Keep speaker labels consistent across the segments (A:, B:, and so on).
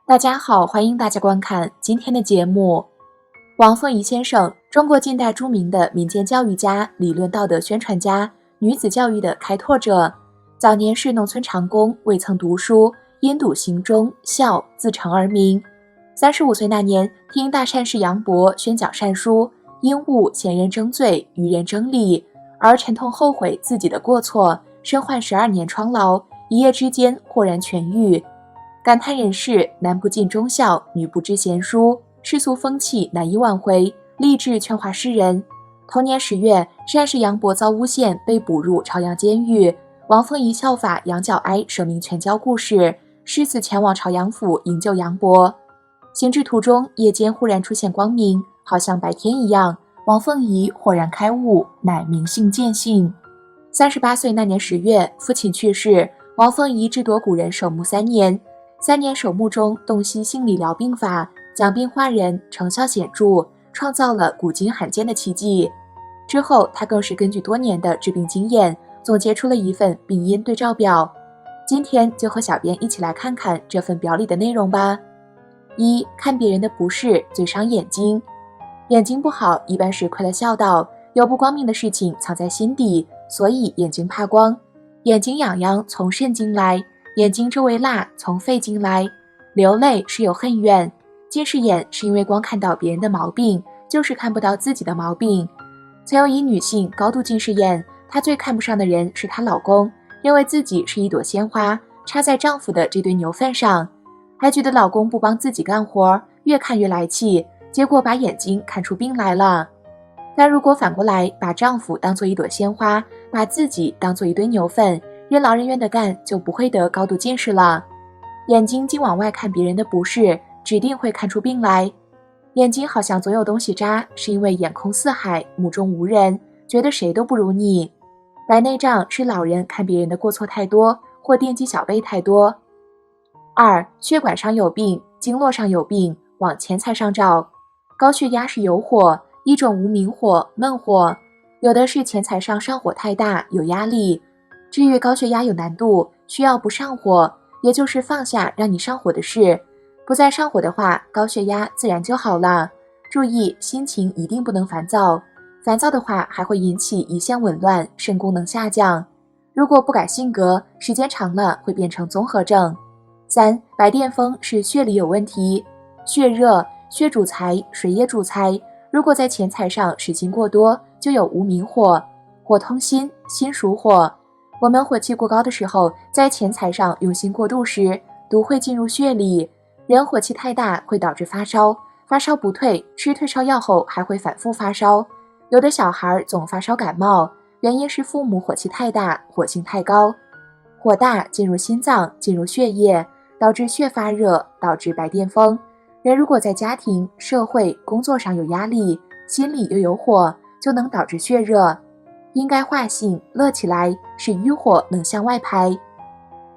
A: 大家好，欢迎大家观看今天的节目。王凤仪先生，中国近代著名的民间教育家、理论道德宣传家、女子教育的开拓者。早年是农村长工，未曾读书，因笃行忠孝，自成而名。35岁那年，听大善士杨伯宣讲善书，因误贤人争罪，愚人争利，而沉痛后悔自己的过错，身患12年疮痨，一夜之间豁然痊愈。感叹人世男不尽忠孝，女不知贤淑，世俗风气难以挽回，立志劝化世人。同年10月，善士杨伯遭诬陷，被捕入朝阳监狱。王凤仪效法杨角哀舍命全交故事，誓死前往朝阳府营救杨伯。行至途中，夜间忽然出现光明，好像白天一样。王凤仪豁然开悟，乃明性见性。38岁那年10月，父亲去世，王凤仪智夺古人守墓3年。3年守墓中，洞悉性理疗病法，讲病化人，成效显著，创造了古今罕见的奇迹。之后，他更是根据多年的治病经验，总结出了一份病因对照表。今天就和小编一起来看看这份表里的内容吧。1. 看别人的不是最伤眼睛。眼睛不好，一般是亏了孝道，有不光明的事情藏在心底，所以眼睛怕光。眼睛痒痒从肾经来，眼睛周围辣从肺经来。流泪是有恨怨。近视眼是因为光看到别人的毛病，就是看不到自己的毛病。曾有一女性高度近视眼，她最看不上的人是她老公，认为自己是一朵鲜花，插在丈夫的这堆牛粪上，还觉得老公不帮自己干活，越看越来气，结果把眼睛看出病来了。但如果反过来，把丈夫当做一朵鲜花，把自己当做一堆牛粪，任劳任怨的干，就不会得高度近视了。眼睛净往外看别人的不是，指定会看出病来。眼睛好像总有东西扎，是因为眼空四海，目中无人，觉得谁都不如你。白内障是老人看别人的过错太多，或惦记小辈太多。2. 血管上有病，经络上有病，往钱财上找。高血压是有火，一种无明火、闷火，有的是钱财上上火太大，有压力。治愈高血压有难度，需要不上火，也就是放下让你上火的事，不再上火的话，高血压自然就好了。注意，心情一定不能烦躁，烦躁的话还会引起胰腺紊乱，肾功能下降。如果不改性格，时间长了会变成综合症。3. 白癜风是血里有问题，血热，血主财，水也主财，如果在钱财上使劲过多，就有无明火，火通心，心属火。我们火气过高的时候，在钱财上用心过度时，毒会进入血里，人火气太大会导致发烧，发烧不退，吃退烧药后还会反复发烧。有的小孩总发烧感冒，原因是父母火气太大，火性太高，火大进入心脏，进入血液，导致血发热，导致白癜风。人如果在家庭、社会、工作上有压力，心里又有火，就能导致血热。应该化性，乐起来，使瘀火能向外排。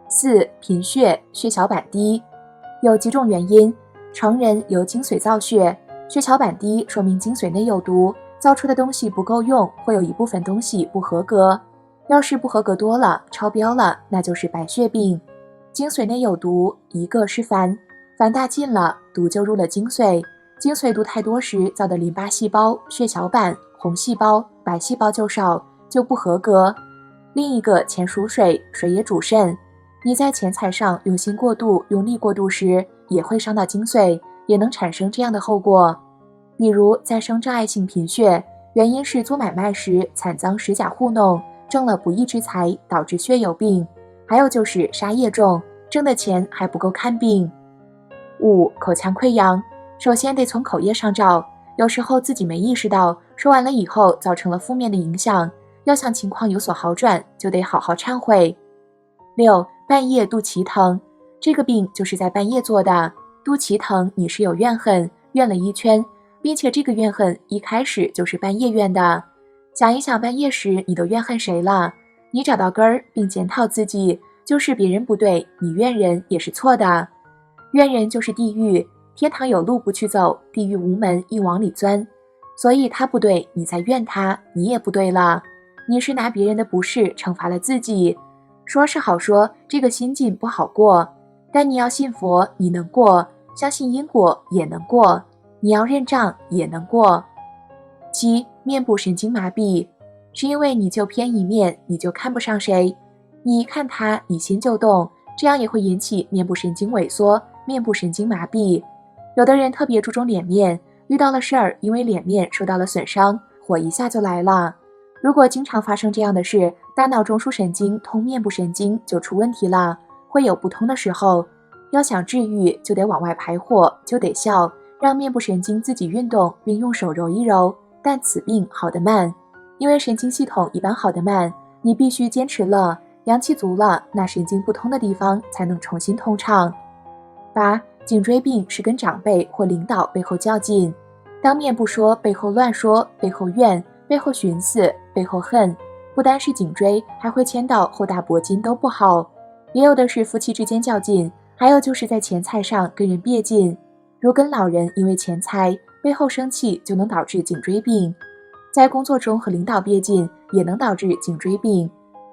A: 4. 贫血，血小板低。有几种原因，成人由精髓造血，血小板低说明精髓内有毒，造出的东西不够用，会有一部分东西不合格。要是不合格多了，超标了，那就是白血病。精髓内有毒，一个是烦，烦大尽了，毒就入了精髓，精髓毒太多时造的淋巴细胞、血小板、红细胞、白细胞就少，就不合格。另一个钱属水，水也主肾，你在钱财上用心过度、用力过度时，也会伤到精髓，也能产生这样的后果。比如再生障碍性贫血，原因是做买卖时惨遭实假糊弄，挣了不义之财，导致血有病。还有就是杀业重，挣的钱还不够看病。5. 口腔溃疡，首先得从口业上找，有时候自己没意识到，说完了以后造成了负面的影响，要想情况有所好转，就得好好忏悔。6. 半夜肚脐疼，这个病就是在半夜做的，肚脐疼你是有怨恨，怨了一圈，并且这个怨恨一开始就是半夜怨的。想一想半夜时你都怨恨谁了，你找到根儿并检讨自己，就是别人不对，你怨人也是错的。怨人就是地狱，天堂有路不去走，地狱无门硬往里钻，所以他不对，你在怨他，你也不对了，你是拿别人的不是惩罚了自己。说是好说，这个心境不好过，但你要信佛，你能过，相信因果也能过，你要认账也能过。7. 面部神经麻痹，是因为你就偏一面，你就看不上谁，你一看他，你心就动，这样也会引起面部神经萎缩、面部神经麻痹。有的人特别注重脸面，遇到了事儿，因为脸面受到了损伤，火一下就来了。如果经常发生这样的事，大脑中枢神经通面部神经就出问题了，会有不通的时候。要想治愈，就得往外排火，就得笑，让面部神经自己运动，并用手揉一揉。但此病好得慢，因为神经系统一般好得慢，你必须坚持了，阳气足了，那神经不通的地方才能重新通畅。8. 颈椎病是跟长辈或领导背后较劲，当面不说，背后乱说，背后怨，背后寻思，背后恨，不单是颈椎，还会牵到后大脖筋都不好。也有的是夫妻之间较劲，还有就是在钱财上跟人别劲，如跟老人因为钱财背后生气，就能导致颈椎病。在工作中和领导别劲，也能导致颈椎病。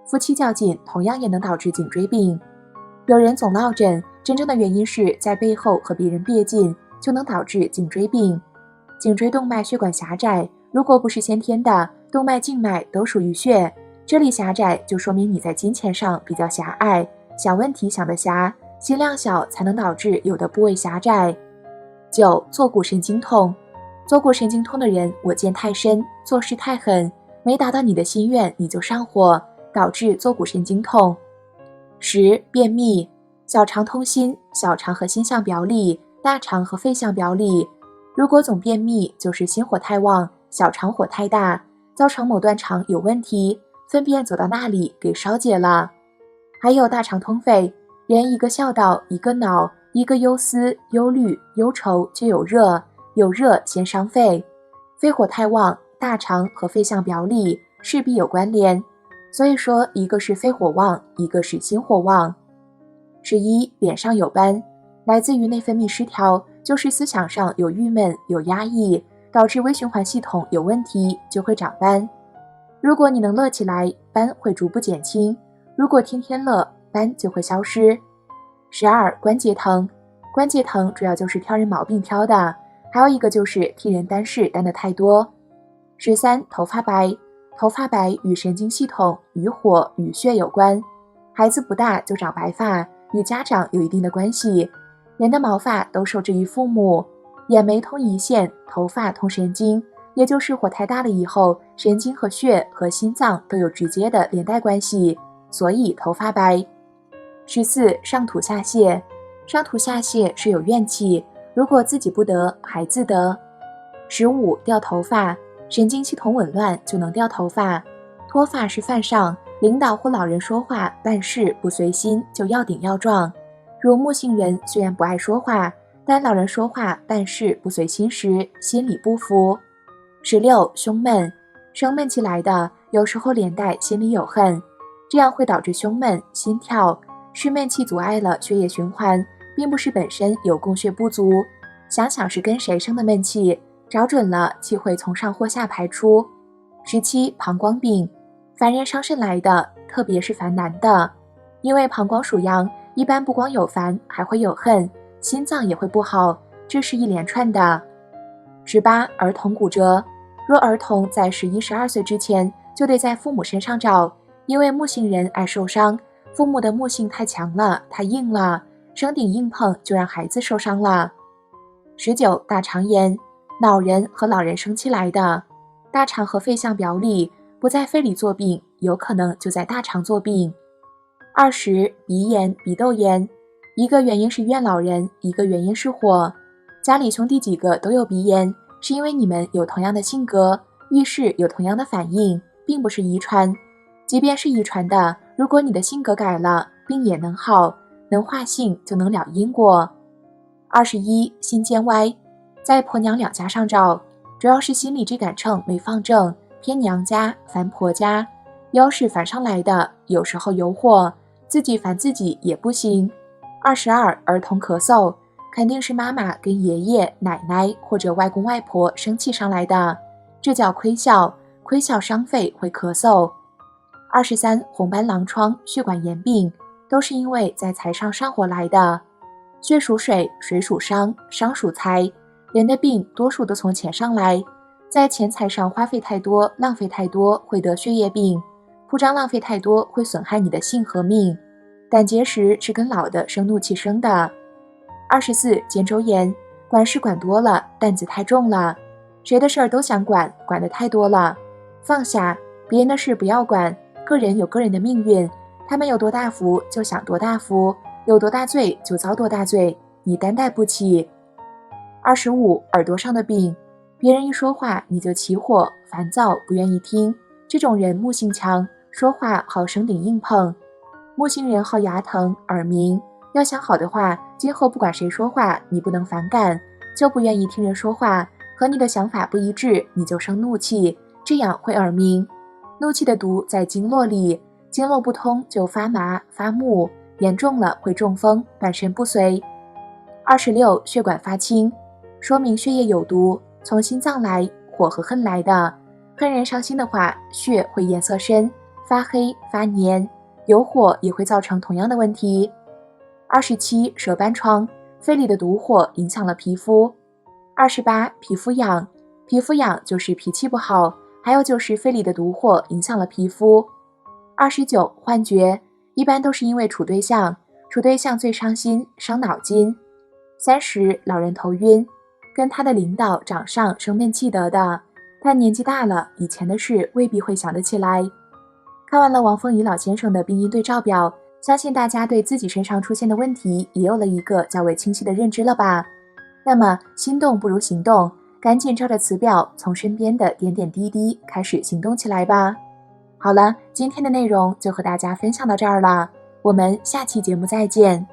A: 夫妻较劲，同样也能导致颈椎病。有人总落枕，真正的原因是在背后和别人别劲，就能导致颈椎病。颈椎动脉血管狭窄，如果不是先天的，动脉静脉都属于血，这里狭窄就说明你在金钱上比较狭隘，小问题想得狭，心量小，才能导致有的部位狭窄。9. 坐骨神经痛，坐骨神经痛的人我见太深，做事太狠，没达到你的心愿你就上火，导致坐骨神经痛。10. 便秘，小肠通心，小肠和心相表里，大肠和肺相表里。如果总便秘，就是心火太旺，小肠火太大，造成某段肠有问题，粪便走到那里给烧解了。还有大肠通肺，人一个笑道，一个脑，一个忧思、忧虑、忧愁就有热，有热先伤肺，肺火太旺，大肠和肺相表里，势必有关联。所以说，一个是肺火旺，一个是心火旺。11. 脸上有斑，来自于内分泌失调，就是思想上有郁闷、有压抑，导致微循环系统有问题，就会长斑。如果你能乐起来，斑会逐步减轻；如果天天乐，斑就会消失。12. 关节疼，关节疼主要就是挑人毛病挑的，还有一个就是替人担事担得太多。13. 头发白，头发白与神经系统、与火、与血有关，孩子不大就长白发，与家长有一定的关系。人的毛发都受制于父母，眼眉通胰腺，头发通神经，也就是火太大了以后，神经和血和心脏都有直接的连带关系，所以头发白。14. 上吐下泻，上吐下泻是有怨气，如果自己不得，孩子得。15. 掉头发，神经系统紊乱就能掉头发，脱发是犯上，领导或老人说话办事不随心，就要顶要撞。如木星人虽然不爱说话，但老人说话办事不随心时，心里不服。16. 胸闷，生闷气来的，有时候连带心里有恨，这样会导致胸闷、心跳，是闷气阻碍了血液循环，并不是本身有供血不足。想想是跟谁生的闷气，找准了，气会从上或下排出。17. 膀胱病，烦人伤肾来的，特别是烦男的，因为膀胱属阳，一般不光有烦，还会有恨，心脏也会不好，这是一连串的。18. 儿童骨折，若儿童在11、12岁之前，就得在父母身上找，因为木星人爱受伤，父母的木性太强了，太硬了，生顶硬碰就让孩子受伤了。19. 大肠炎，老人和老人生气来的，大肠和肺相表里，不在肺里作病，有可能就在大肠作病。20. 鼻炎、鼻窦炎，一个原因是怨老人，一个原因是火。家里兄弟几个都有鼻炎，是因为你们有同样的性格，遇事有同样的反应，并不是遗传。即便是遗传的，如果你的性格改了，病也能好，能化性就能了因果。21. 心尖歪，在婆娘两家上找，主要是心里这杆秤没放正，偏娘家烦婆家，腰是烦上来的，有时候有火，自己烦自己也不行。22. 儿童咳嗽，肯定是妈妈跟爷爷、奶奶或者外公外婆生气上来的，这叫亏笑，亏笑伤肺会咳嗽。23. 红斑狼疮、血管炎病，都是因为在财上上火来的。血属水，水属伤，伤属财。人的病多数都从钱上来，在钱财上花费太多，浪费太多会得血液病，铺张浪费太多会损害你的性和命。胆结石是跟老的生怒气生的。24. 肩周炎，管事管多了，担子太重了，谁的事儿都想管，管得太多了。放下，别人的事不要管，个人有个人的命运，他们有多大福就享多大福，有多大罪就遭多大罪，你担待不起。25. 耳朵上的病，别人一说话你就起火，烦躁，不愿意听，这种人木性强，说话好生顶硬碰。木星人好牙疼耳鸣，要想好的话，今后不管谁说话你不能反感，就不愿意听人说话，和你的想法不一致你就生怒气，这样会耳鸣。怒气的毒在经络里，经络不通就发麻发木，严重了会中风，半身不遂。26. 血管发青，说明血液有毒，从心脏来，火和恨来的。恨人伤心的话，血会颜色深，发黑发黏，有火也会造成同样的问题。27. 舌斑疮，肺里的毒火影响了皮肤。28. 皮肤痒，皮肤痒就是脾气不好，还有就是肺里的毒火影响了皮肤。29. 幻觉，一般都是因为处对象，处对象最伤心，伤脑筋。30. 老人头晕，跟他的领导长上生闷气得的，但年纪大了，以前的事未必会想得起来。看完了王凤仪老先生的病因对照表，相信大家对自己身上出现的问题也有了一个较为清晰的认知了吧？那么心动不如行动，赶紧照着词表，从身边的点点滴滴开始行动起来吧。好了，今天的内容就和大家分享到这儿了，我们下期节目再见。